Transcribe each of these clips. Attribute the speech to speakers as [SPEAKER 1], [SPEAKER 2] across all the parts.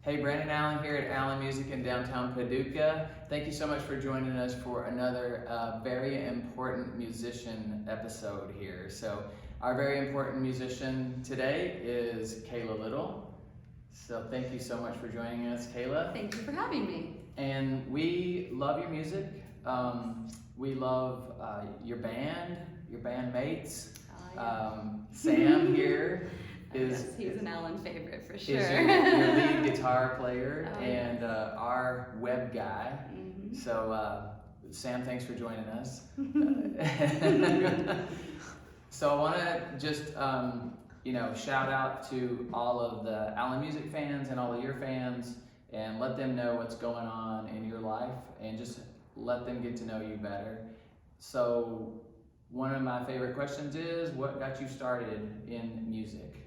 [SPEAKER 1] Hey, Brandon Allen here at Allen Music in downtown Paducah. Thank you so much for joining us for another very important musician episode here. So our very important musician today is Kayla Little. So thank you so much for joining us, Kayla.
[SPEAKER 2] Thank you for having me.
[SPEAKER 1] And we love your music. We love your band, your bandmates. Sam here
[SPEAKER 2] yes, he's an Allen favorite for sure.
[SPEAKER 1] Is your lead guitar player and our web guy.
[SPEAKER 2] Mm-hmm.
[SPEAKER 1] So Sam, thanks for joining us. So I want to just shout out to all of the Allen Music fans and all of your fans, and let them know what's going on in your life, and just let them get to know you better. So one of my favorite questions is, what got you started in music?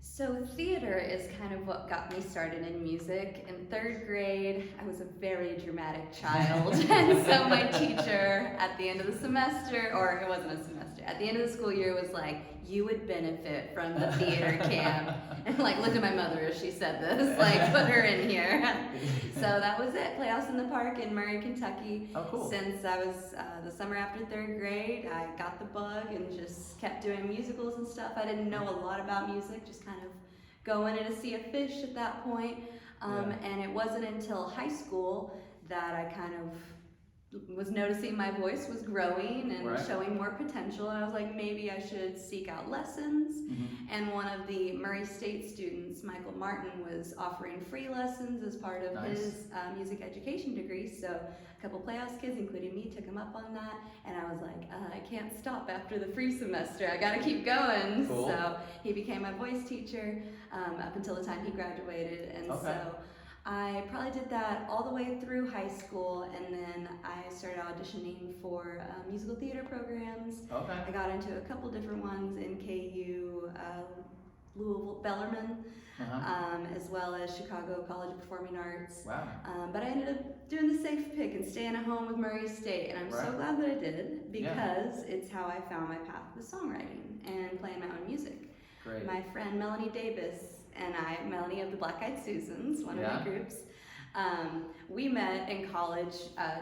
[SPEAKER 2] So theater is kind of what got me started in music. In 3rd grade, I was a very dramatic child. And so my teacher at the end of the semester, or it wasn't a semester, at the end of the school year was like, you would benefit from the theater camp. And like, look at my mother as she said this, like, put her in here. So that was it, Playhouse in the Park in Murray, Kentucky.
[SPEAKER 1] Oh, cool.
[SPEAKER 2] Since I was the summer after 3rd grade, I got the bug and just kept doing musicals and stuff. I didn't know a lot about music, just kind of going in to see a fish at that point. And it wasn't until high school that I kind of was noticing my voice was growing and showing more potential, and I was like, maybe I should seek out lessons. And one of the Murray State students, Michael Martin, was offering free lessons as part of his music education degree. So a couple Playhouse kids, including me, took him up on that, and I was like, I can't stop after the free semester, I gotta keep going.
[SPEAKER 1] Cool.
[SPEAKER 2] So he became my voice teacher up until the time he graduated, and so I probably did that all the way through high school, and then I started auditioning for musical theater programs. I got into a couple different ones in KU, Louisville, Bellarmine, as well as Chicago College of Performing Arts. But I ended up doing the safe pick and staying at home with Murray State, and I'm so glad that I did, because it's how I found my path with songwriting and playing my own music.
[SPEAKER 1] Great. My
[SPEAKER 2] friend Melanie Davis and I, Melanie of the Black Eyed Susans, one of my groups, we met in college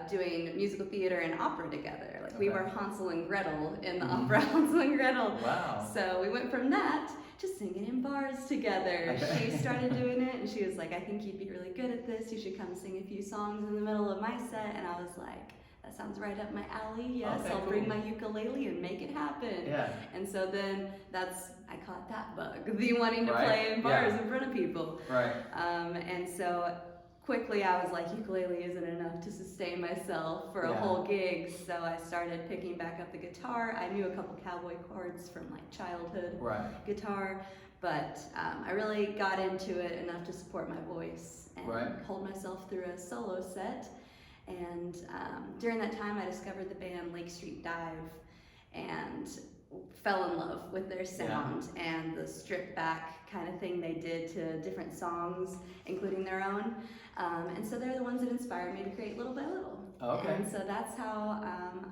[SPEAKER 2] doing musical theater and opera together. Like we were Hansel and Gretel in the opera Hansel and Gretel.
[SPEAKER 1] Wow.
[SPEAKER 2] So we went from that to singing in bars together. She started doing it, and she was like, I think you'd be really good at this. You should come sing a few songs in the middle of my set. And I was like, that sounds right up my alley. Yes, I'll bring my ukulele and make it happen. And so then I caught that bug, the wanting to play in bars in front of people. And so quickly I was like, ukulele isn't enough to sustain myself for a whole gig. So I started picking back up the guitar. I knew a couple cowboy chords from like childhood guitar, but I really got into it enough to support my voice and hold myself through a solo set. And during that time, I discovered the band Lake Street Dive and fell in love with their sound and the stripped back kind of thing they did to different songs, including their own. And so they're the ones that inspired me to create Little by Little. And so that's how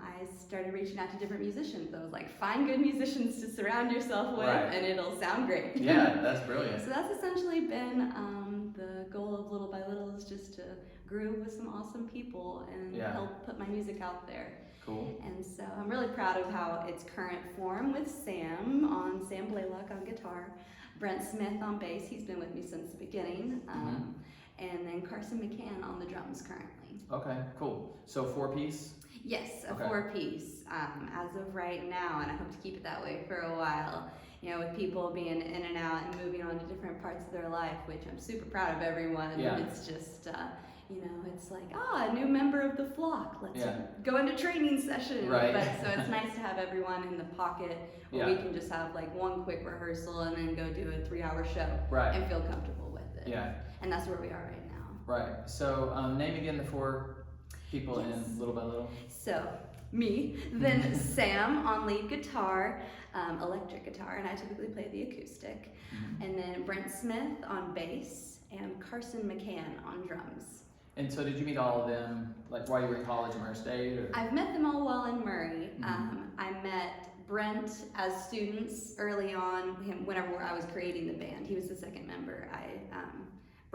[SPEAKER 2] I started reaching out to different musicians. I was like, find good musicians to surround yourself with and it'll sound great.
[SPEAKER 1] Yeah, that's brilliant.
[SPEAKER 2] So that's essentially been the goal of Little by Little, is just to groove with some awesome people and help put my music out there.
[SPEAKER 1] Cool.
[SPEAKER 2] And so I'm really proud of how its current form, with Sam Blaylock on guitar, Brent Smith on bass, he's been with me since the beginning, and then Carson McCann on the drums currently.
[SPEAKER 1] Okay, cool. So 4-piece?
[SPEAKER 2] Yes, a 4-piece as of right now, and I hope to keep it that way for a while. You know, with people being in and out and moving on to different parts of their life, which I'm super proud of everyone. It's just, it's like, a new member of the flock. Let's go into training session. But so it's nice to have everyone in the pocket where we can just have like one quick rehearsal and then go do a 3-hour show and feel comfortable with it. And that's where we are right now.
[SPEAKER 1] So name again the 4 people in Little by Little.
[SPEAKER 2] So me, then Sam on lead guitar, electric guitar, and I typically play the acoustic, and then Brent Smith on bass, and Carson McCann on drums.
[SPEAKER 1] And so did you meet all of them like while you were in college at Murray State? Or?
[SPEAKER 2] I've met them all while in Murray. I met Brent as students early on, whenever I was creating the band. He was the second member.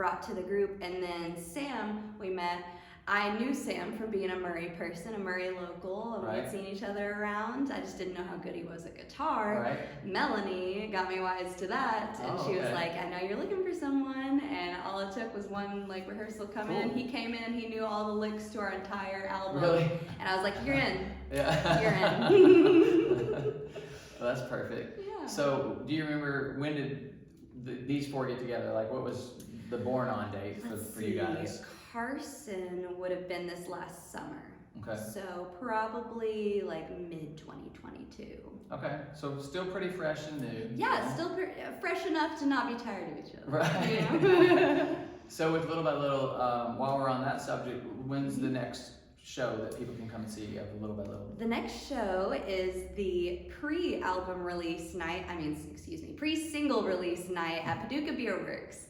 [SPEAKER 2] brought to the group. And then Sam, we met. I knew Sam from being a Murray person, a Murray local, and we had seen each other around. I just didn't know how good he was at guitar.
[SPEAKER 1] Right.
[SPEAKER 2] Melanie got me wise to that, and she was like, I know you're looking for someone, and all it took was one like rehearsal come in. He came in, he knew all the licks to our entire album.
[SPEAKER 1] Really?
[SPEAKER 2] And I was like, you're in.
[SPEAKER 1] Yeah.
[SPEAKER 2] You're in.
[SPEAKER 1] Well, that's perfect.
[SPEAKER 2] Yeah.
[SPEAKER 1] So do you remember, when did these four get together? Like, what was the born on date for you guys?
[SPEAKER 2] Carson would have been this last summer.
[SPEAKER 1] Okay.
[SPEAKER 2] So probably like mid 2022.
[SPEAKER 1] Okay, so still pretty fresh and new.
[SPEAKER 2] Yeah, still fresh enough to not be tired of each other.
[SPEAKER 1] Right.
[SPEAKER 2] Yeah.
[SPEAKER 1] So with Little by Little, while we're on that subject, when's the next show that people can come and see of Little by Little?
[SPEAKER 2] The next show is the pre-album release night, pre-single release night at Paducah Beer Works.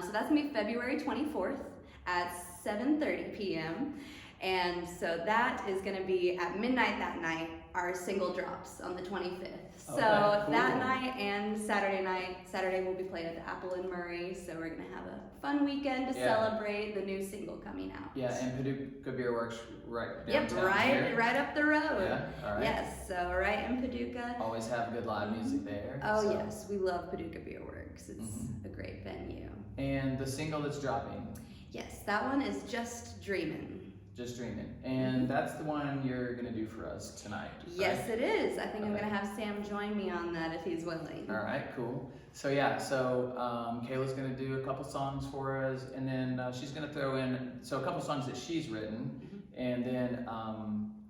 [SPEAKER 2] So that's gonna be February 24th at 7:30 p.m. And so that is gonna be at midnight that night. Our single drops on the 25th. So
[SPEAKER 1] cool.
[SPEAKER 2] That night and Saturday will be played at the Apple in Murray. So we're gonna have a fun weekend to celebrate the new single coming out.
[SPEAKER 1] Yeah, and Paducah Beer Works right
[SPEAKER 2] Yep,
[SPEAKER 1] downtown
[SPEAKER 2] right up the road.
[SPEAKER 1] Yeah, all right.
[SPEAKER 2] Yes, so right in Paducah.
[SPEAKER 1] Always have good live music there.
[SPEAKER 2] Oh
[SPEAKER 1] so.
[SPEAKER 2] yes, we love Paducah Beer Works. It's a great venue.
[SPEAKER 1] And the single that's dropping?
[SPEAKER 2] Yes, that one is Just Dreamin'.
[SPEAKER 1] Just Dreamin'. And that's the one you're going to do for us tonight, right?
[SPEAKER 2] Yes, it is. I think I'm going to have Sam join me on that if he's willing.
[SPEAKER 1] All right, cool. So Kayla's going to do a couple songs for us, and then she's going to throw in a couple songs that she's written, and then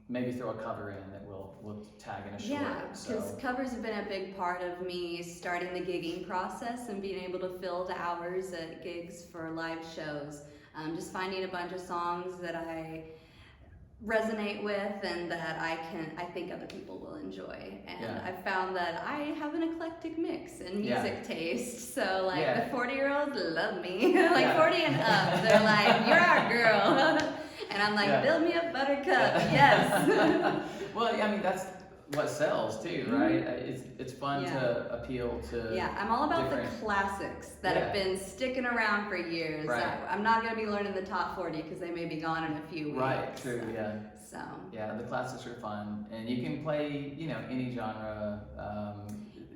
[SPEAKER 1] maybe throw a cover in that we'll tag in a short.
[SPEAKER 2] Yeah, because covers have been a big part of me starting the gigging process and being able to fill the hours at gigs for live shows. Just finding a bunch of songs that I resonate with and that I think other people will enjoy. And I've found that I have an eclectic mix in music taste. So the 40-year-olds love me. 40 and up, they're like, you're our girl. And I'm like, build me up, buttercup. Yes.
[SPEAKER 1] Well, I mean, that's what sells too, right? It's fun to appeal to.
[SPEAKER 2] Yeah, I'm all about the classics that have been sticking around for years.
[SPEAKER 1] Right.
[SPEAKER 2] I'm not going to be learning the top 40 because they may be gone in a few weeks.
[SPEAKER 1] Right, true,
[SPEAKER 2] So.
[SPEAKER 1] Yeah, the classics are fun, and you can play, any genre.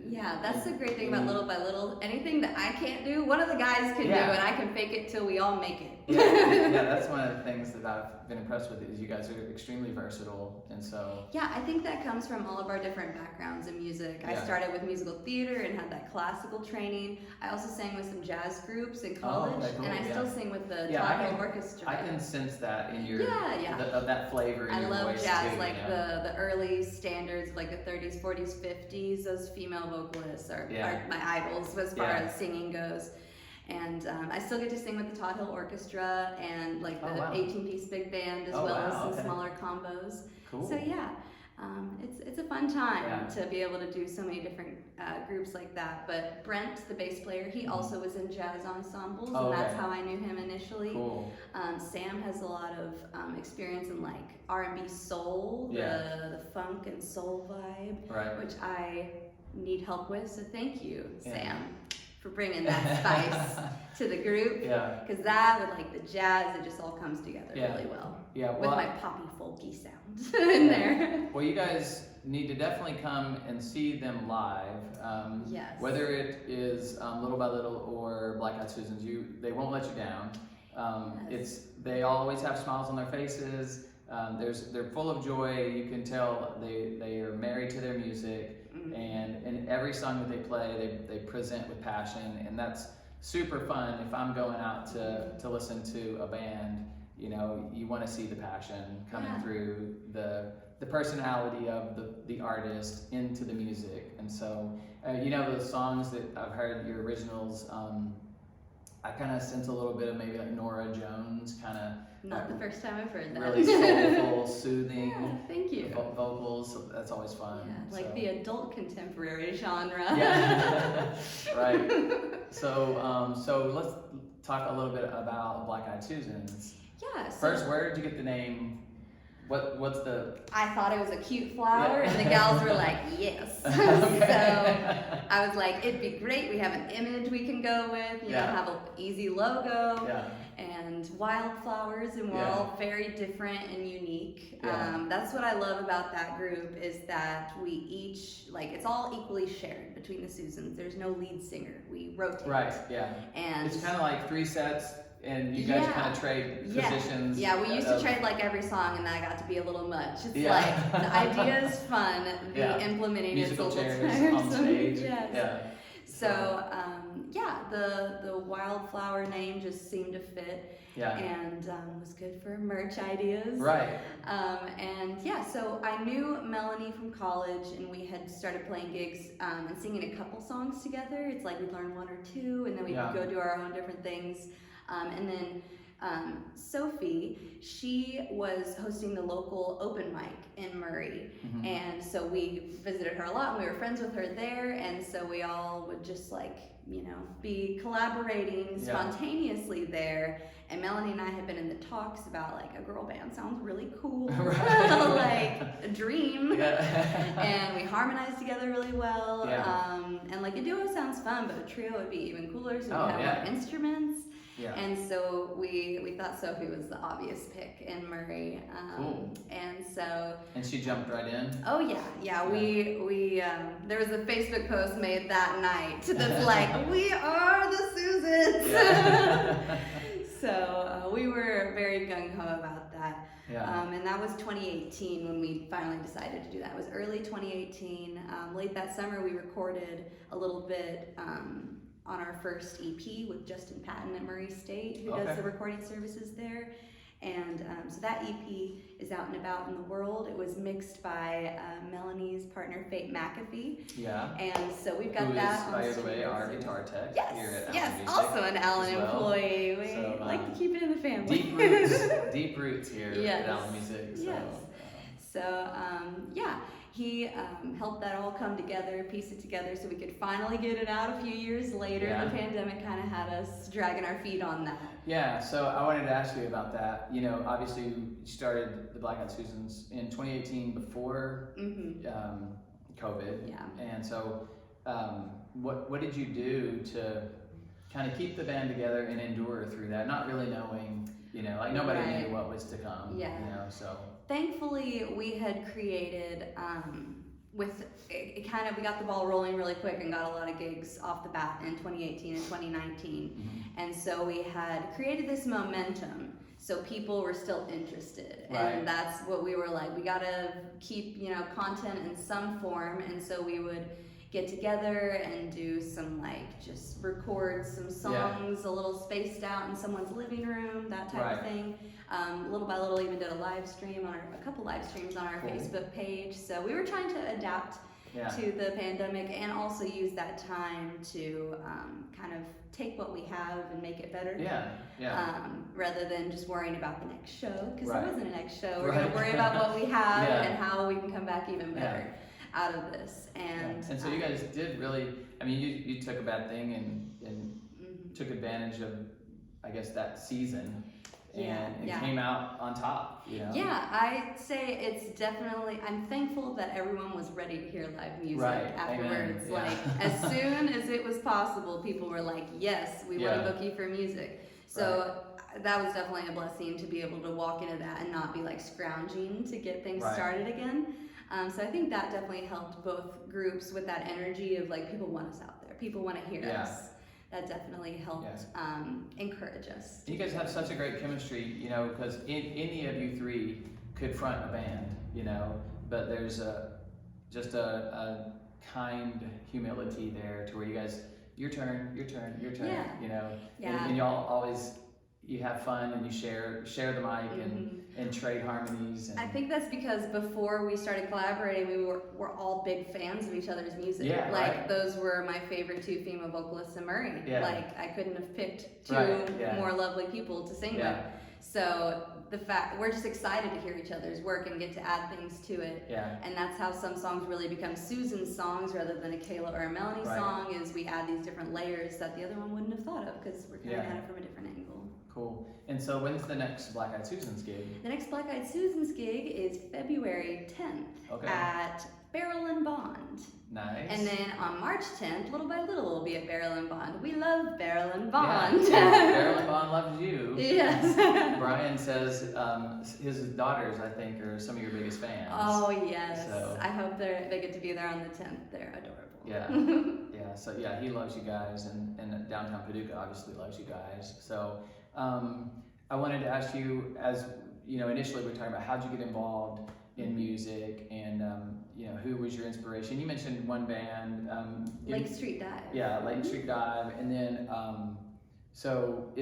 [SPEAKER 2] Yeah, that's the great thing about Little by Little. Anything that I can't do, one of the guys can do, and I can fake it till we all make it.
[SPEAKER 1] Yeah, that's one of the things that I've been impressed with is you guys are extremely versatile, and so.
[SPEAKER 2] Yeah, I think that comes from all of our different backgrounds in music. I started with musical theater and had that classical training. I also sang with some jazz groups in college,
[SPEAKER 1] cool.
[SPEAKER 2] and I still sing with the
[SPEAKER 1] Tahoe
[SPEAKER 2] Orchestra.
[SPEAKER 1] I can sense that in your of that flavor in
[SPEAKER 2] I
[SPEAKER 1] your
[SPEAKER 2] love
[SPEAKER 1] voice
[SPEAKER 2] jazz,
[SPEAKER 1] too,
[SPEAKER 2] like the early standards, like the 30s, 40s, 50s. Those female vocalists are my idols as far as singing goes. And I still get to sing with the Todd Hill Orchestra and like the 18-piece big band as well as some smaller combos.
[SPEAKER 1] Cool.
[SPEAKER 2] So it's a fun time to be able to do so many different groups like that. But Brent, the bass player, he also was in jazz ensembles, and that's how I knew him initially.
[SPEAKER 1] Cool.
[SPEAKER 2] Sam has a lot of experience in like R&B soul, the funk and soul vibe, which I need help with. So thank you, Sam, for bringing that spice to the group.
[SPEAKER 1] Yeah.
[SPEAKER 2] Because that with like the jazz, it just all comes together really well.
[SPEAKER 1] Yeah. Well,
[SPEAKER 2] with my poppy folky sound in there.
[SPEAKER 1] Well, you guys need to definitely come and see them live.
[SPEAKER 2] Yes.
[SPEAKER 1] Whether it is Little by Little or Black Eyed Susans, they won't let you down. They always have smiles on their faces. They're full of joy. You can tell they are married to their music. And in every song that they play, they present with passion, and that's super fun. If I'm going out to listen to a band, you want to see the passion coming through the personality of the artist into the music. And so, the songs that I've heard, your originals, I kind of sense a little bit of maybe like Nora Jones, kind of.
[SPEAKER 2] Not the first time I've heard that.
[SPEAKER 1] Really soulful, soothing.
[SPEAKER 2] Yeah, thank you.
[SPEAKER 1] Vocals, so that's always fun.
[SPEAKER 2] Yeah, like the adult contemporary genre.
[SPEAKER 1] Yeah, right. So let's talk a little bit about Black Eyed Susans.
[SPEAKER 2] Yeah.
[SPEAKER 1] First, where did you get the name What's the?
[SPEAKER 2] I thought it was a cute flower, and the gals were like, yes.
[SPEAKER 1] Okay.
[SPEAKER 2] So I was like, it'd be great. We have an image we can go with, you know, have an easy logo, and wildflowers, and we're all very different and unique. That's what I love about that group is that we each, like, it's all equally shared between the Susans. There's no lead singer. We rotate.
[SPEAKER 1] Right, yeah.
[SPEAKER 2] And
[SPEAKER 1] it's kind of like 3 sets. And you guys kind of trade positions.
[SPEAKER 2] Yeah, we used to trade like every song, and that got to be a little much. It's like the idea is fun, the implementing
[SPEAKER 1] musical
[SPEAKER 2] is a little
[SPEAKER 1] chairs
[SPEAKER 2] tiresome.
[SPEAKER 1] on stage.
[SPEAKER 2] Yes.
[SPEAKER 1] Yeah.
[SPEAKER 2] So the wildflower name just seemed to fit.
[SPEAKER 1] Yeah.
[SPEAKER 2] And was good for merch ideas.
[SPEAKER 1] Right.
[SPEAKER 2] So I knew Melanie from college, and we had started playing gigs and singing a couple songs together. It's like we'd learn 1 or 2, and then we'd go do our own different things. And then Sophie, she was hosting the local open mic in Murray. And so we visited her a lot, and we were friends with her there. And so we all would just like, you know, be collaborating spontaneously there. And Melanie and I had been in the talks about like a girl band sounds really cool, like a dream. And we harmonized together really well. And like a duo sounds fun, but a trio would be even cooler. So we have more instruments. And so we thought Sophie was the obvious pick in Murray.
[SPEAKER 1] Cool. And she jumped right in.
[SPEAKER 2] Oh yeah. We there was a Facebook post made that night that's like, we are the Susans. So we were very gung ho about that. And that was 2018 when we finally decided to do that. It was early 2018. Late that summer, we recorded a little bit on our first EP with Justin Patton at Murray State, who does the recording services there. And so that EP is out and about in the world. It was mixed by Melanie's partner, Faith McAfee. And so we've got that on.
[SPEAKER 1] Who is, by the way, our guitar tech here at Allen Music.
[SPEAKER 2] Also an Allen employee. We like to keep it in the family.
[SPEAKER 1] Deep roots here at Allen Music. So. He helped that all come together, piece it together so we could finally get it out a few years later. The pandemic kind of had us dragging our feet on that. Yeah, so I wanted to ask you about that. You know, obviously you started the Black Eyed Susans in 2018 before COVID. And so what did you do to kind of keep the band together and endure through that, not really knowing, you know, like nobody knew what was to come, you know, so.
[SPEAKER 2] Thankfully, we had created, we got the ball rolling really quick and got a lot of gigs off the bat in 2018 and 2019. And so we had created this momentum so people were still interested. And that's what we were like, we gotta keep, you know, content in some form. And so we would get together and do some like just record some songs a little spaced out in someone's living room, that type of thing. Little by little, even did a couple live streams on our Facebook page. So we were trying to adapt to the pandemic and also use that time to kind of take what we have and make it better. Rather than just worrying about the next show, because there wasn't a next show. We're going to worry about what we have and how we can come back even better out of this. And
[SPEAKER 1] so you guys did really, I mean, you took a bad thing and took advantage of, I guess, that season and came out on top, you know?
[SPEAKER 2] Yeah, I'd say it's definitely, I'm thankful that everyone was ready to hear live music afterwards. Like, as soon as it was possible, people were like, yes, we want to book you for music. So that was definitely a blessing to be able to walk into that and not be like scrounging to get things started again. So I think that definitely helped both groups with that energy of like, people want us out there, people want to hear us. That definitely helped encourage us.
[SPEAKER 1] You guys have such a great chemistry, you know, because any of you three could front a band, you know, but there's just a kind humility there to where you guys, your turn, you know, and y'all always, you have fun and you share the mic and trade harmonies. And
[SPEAKER 2] I think that's because before we started collaborating, we were all big fans of each other's music. Those were my favorite 2 female vocalists in Murray. Like I couldn't have picked 2 more lovely people to sing with. So the fact we're just excited to hear each other's work and get to add things to it. And that's how some songs really become Susan's songs rather than a Kayla or a Melanie song. Is we add these different layers that the other one wouldn't have thought of because we're coming at it from a different angle.
[SPEAKER 1] Cool. And so when's the next Black Eyed Susan's gig?
[SPEAKER 2] The next Black Eyed Susan's gig is February 10th at Barrel and Bond.
[SPEAKER 1] Nice.
[SPEAKER 2] And then on March 10th, Little by Little will be at Barrel and Bond. We love Barrel and Bond.
[SPEAKER 1] Yeah, Barrel and Bond loves you.
[SPEAKER 2] Yes.
[SPEAKER 1] Brian says his daughters, I think, are some of your biggest fans.
[SPEAKER 2] Oh, yes.
[SPEAKER 1] So,
[SPEAKER 2] I hope they get to be there on the 10th. They're adorable.
[SPEAKER 1] Yeah. Yeah. So, yeah, he loves you guys, and downtown Paducah obviously loves you guys. So, I wanted to ask you, as you know, initially we were talking about how'd you get involved in music, and you know, who was your inspiration? You mentioned one band,
[SPEAKER 2] Lake Street Dive.
[SPEAKER 1] Yeah, Lake Street Dive, and then so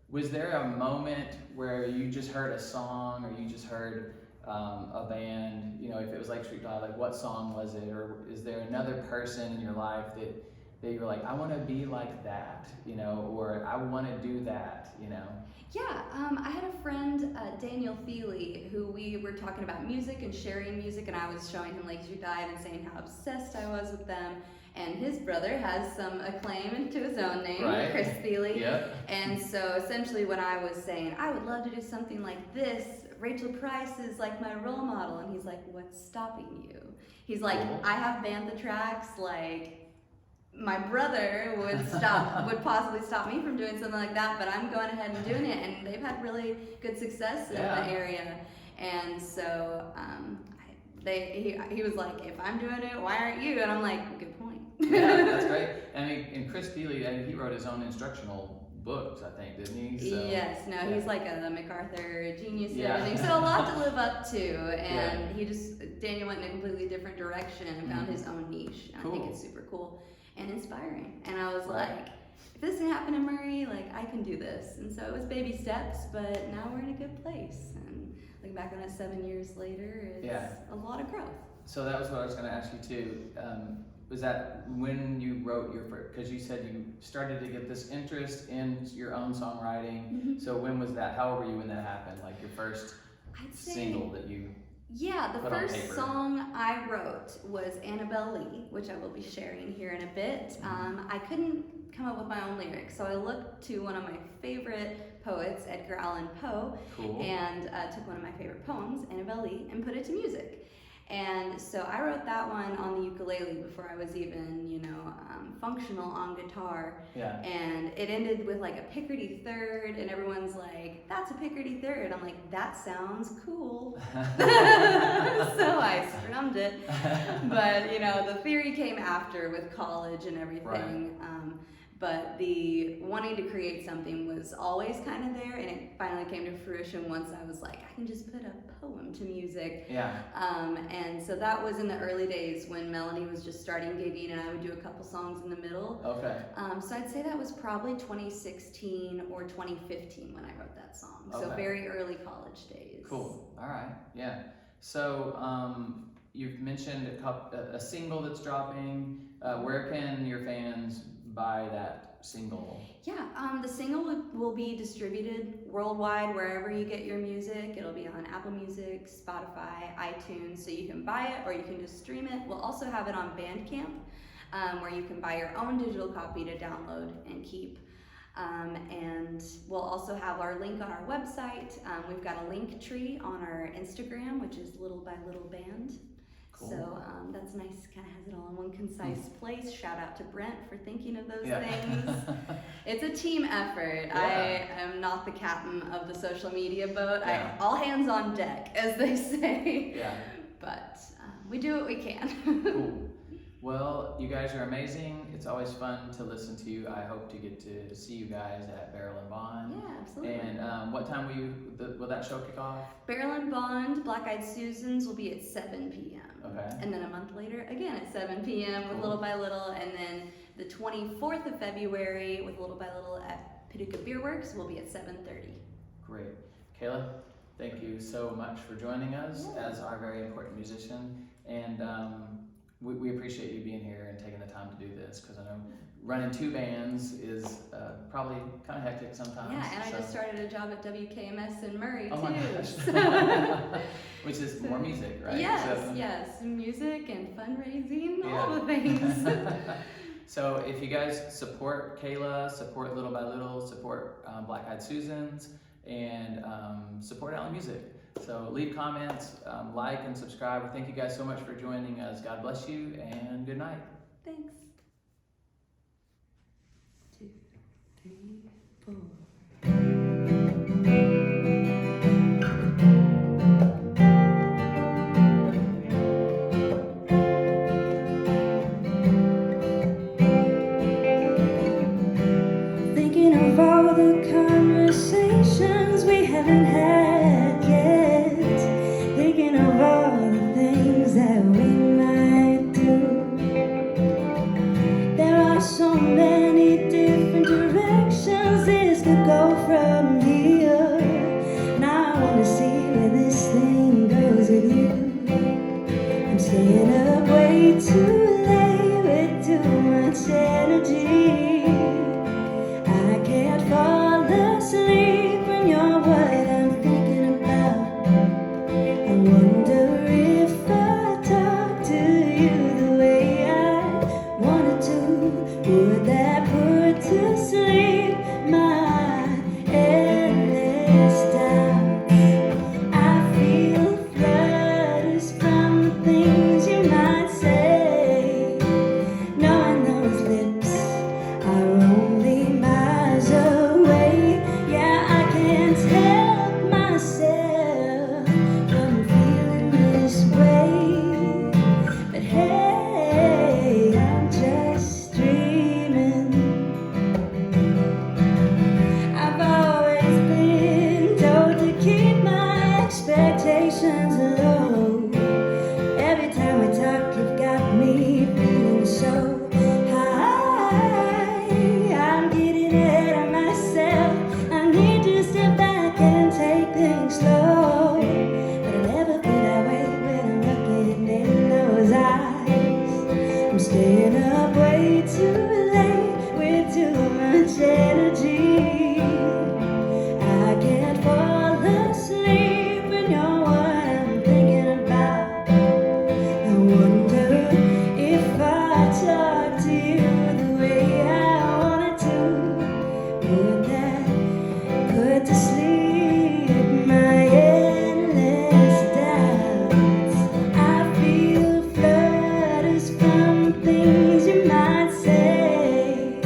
[SPEAKER 1] was there a moment where you just heard a song, or you just heard a band? You know, if it was Lake Street Dive, like what song was it, or is there another person in your life that you were like, I want to be like that, you know, or I want to do that, you know?
[SPEAKER 2] Yeah, I had a friend, Daniel Feely, who we were talking about music and sharing music, and I was showing him Lake Street Dive and saying how obsessed I was with them. And his brother has some acclaim to his own name,
[SPEAKER 1] Right.
[SPEAKER 2] Chris Feely.
[SPEAKER 1] Yep.
[SPEAKER 2] And so essentially when I was saying, I would love to do something like this, Rachel Price is like my role model, and he's like, what's stopping you? He's like,
[SPEAKER 1] Cool.
[SPEAKER 2] I have Bantha tracks, like, my brother would possibly stop me from doing something like that, but I'm going ahead and doing it, and they've had really good success in the area. And so he was like, if I'm doing it, why aren't you? And I'm like, good point.
[SPEAKER 1] Yeah, that's great. I mean, and Chris Feely, he wrote his own instructional books, I think, didn't he? So,
[SPEAKER 2] yes, no,
[SPEAKER 1] yeah.
[SPEAKER 2] he's like a MacArthur genius and
[SPEAKER 1] Yeah.
[SPEAKER 2] everything, so a lot to live up to, and Daniel went in a completely different direction and found his own niche, and
[SPEAKER 1] Cool.
[SPEAKER 2] I think it's super cool and inspiring, and I was
[SPEAKER 1] Right.
[SPEAKER 2] like, if this can happen in Murray, like, I can do this. And so it was baby steps, but now we're in a good place, and looking back on it 7 years later, it's a lot of growth.
[SPEAKER 1] So that was what I was going to ask you too. Was that when you wrote your first, because you said you started to get this interest in your own songwriting.
[SPEAKER 2] Mm-hmm.
[SPEAKER 1] So when was that? How old were you when that happened? Like your first
[SPEAKER 2] I'd say,
[SPEAKER 1] single that you
[SPEAKER 2] yeah, the
[SPEAKER 1] put on
[SPEAKER 2] first
[SPEAKER 1] paper?
[SPEAKER 2] song I wrote was Annabelle Lee, which I will be sharing here in a bit. I couldn't come up with my own lyrics, so I looked to one of my favorite poets, Edgar Allan Poe,
[SPEAKER 1] Cool.
[SPEAKER 2] and took one of my favorite poems, Annabelle Lee, and put it to music. And so I wrote that one on the ukulele before I was even, functional on guitar.
[SPEAKER 1] Yeah.
[SPEAKER 2] And it ended with like a Picardy third, and everyone's like, that's a Picardy third. I'm like, that sounds cool. So I strummed it. But, the theory came after with college and everything.
[SPEAKER 1] Right.
[SPEAKER 2] But the wanting to create something was always kind of there, and it finally came to fruition once I was like, I can just put a poem to music.
[SPEAKER 1] Yeah.
[SPEAKER 2] And so that was in the early days when Melanie was just starting gigging, and I would do a couple songs in the middle.
[SPEAKER 1] Okay.
[SPEAKER 2] So I'd say that was probably 2016 or 2015 when I wrote that song. So
[SPEAKER 1] Okay.
[SPEAKER 2] very early college days.
[SPEAKER 1] Cool. All right. Yeah. So you've mentioned a single that's dropping. Where can your fans buy that single?
[SPEAKER 2] Yeah, the single will be distributed worldwide wherever you get your music. It'll be on Apple Music, Spotify, iTunes, so you can buy it or you can just stream it. We'll also have it on Bandcamp, where you can buy your own digital copy to download and keep. And we'll also have our link on our website. We've got a link tree on our Instagram, which is Little by Little Band.
[SPEAKER 1] Cool.
[SPEAKER 2] So that's nice, kind of has it all in one concise place. Shout out to Brent for thinking of those
[SPEAKER 1] Yeah.
[SPEAKER 2] things. It's a team effort.
[SPEAKER 1] Yeah.
[SPEAKER 2] I am not the captain of the social media boat.
[SPEAKER 1] Yeah.
[SPEAKER 2] All hands on deck, as they say.
[SPEAKER 1] Yeah.
[SPEAKER 2] But we do what we can.
[SPEAKER 1] Cool. Well, you guys are amazing. It's always fun to listen to you. I hope to get to see you guys at Barrel and Bond.
[SPEAKER 2] Yeah, absolutely.
[SPEAKER 1] And what time will that show kick off?
[SPEAKER 2] Barrel and Bond, Black Eyed Susan's will be at 7 p.m.
[SPEAKER 1] Okay.
[SPEAKER 2] And then a month later, again at 7 p.m. with
[SPEAKER 1] Cool.
[SPEAKER 2] Little by Little. And then the 24th of February with Little by Little at Paducah Beer Works will be at 7:30.
[SPEAKER 1] Great. Kayla, thank you so much for joining us as our very important musician. And we appreciate you being here and taking the time to do this, because I know running two bands is probably kind of hectic sometimes.
[SPEAKER 2] Yeah, and I just started a job at WKMS in Murray
[SPEAKER 1] Oh
[SPEAKER 2] too.
[SPEAKER 1] my gosh. Which is more music, right?
[SPEAKER 2] Yes, music and fundraising, all
[SPEAKER 1] Yeah.
[SPEAKER 2] the things.
[SPEAKER 1] So if you guys support Kayla, support Little by Little, support support Black Eyed Susans, and support Alley Music. So leave comments, like and subscribe. Thank you guys so much for joining us. God bless you, and good night.
[SPEAKER 2] Thanks. 2, 3, 4. Thinking of all the conversations we haven't had yet. Thinking of all the things that we might do. There are so many different directions this could go from here. Now I wanna see where this thing goes with you. I'm staying up way too late with too much energy. I can't fall asleep when you're what I'm thinking about. I wonder if I talk to you the way I wanted to. Would that put to sleep my endless doubts? I feel flutters from the things you might say. Knowing those lips are only miles away. Yeah, I can't help myself from feeling this way. But hey, I'm just dreaming. I've always been told to keep my expectations low. Every time we talk, you've got me feeling so high. I'm getting ahead of myself. I need to step back and take things slow. But I never feel that way when I'm looking in those eyes. I'm staying up way too late with too much energy. I can't fall asleep when you're what I'm thinking about. I wonder if I talk to you the way I wanted to. Would that put to sleep my endless doubts? I feel flutters from things you might say.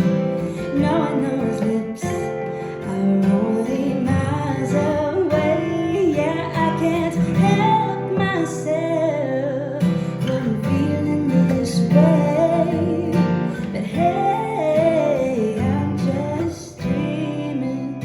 [SPEAKER 2] Knowing those lips are only miles away. Yeah, I can't help myself from feeling this way. But hey, I'm just dreaming.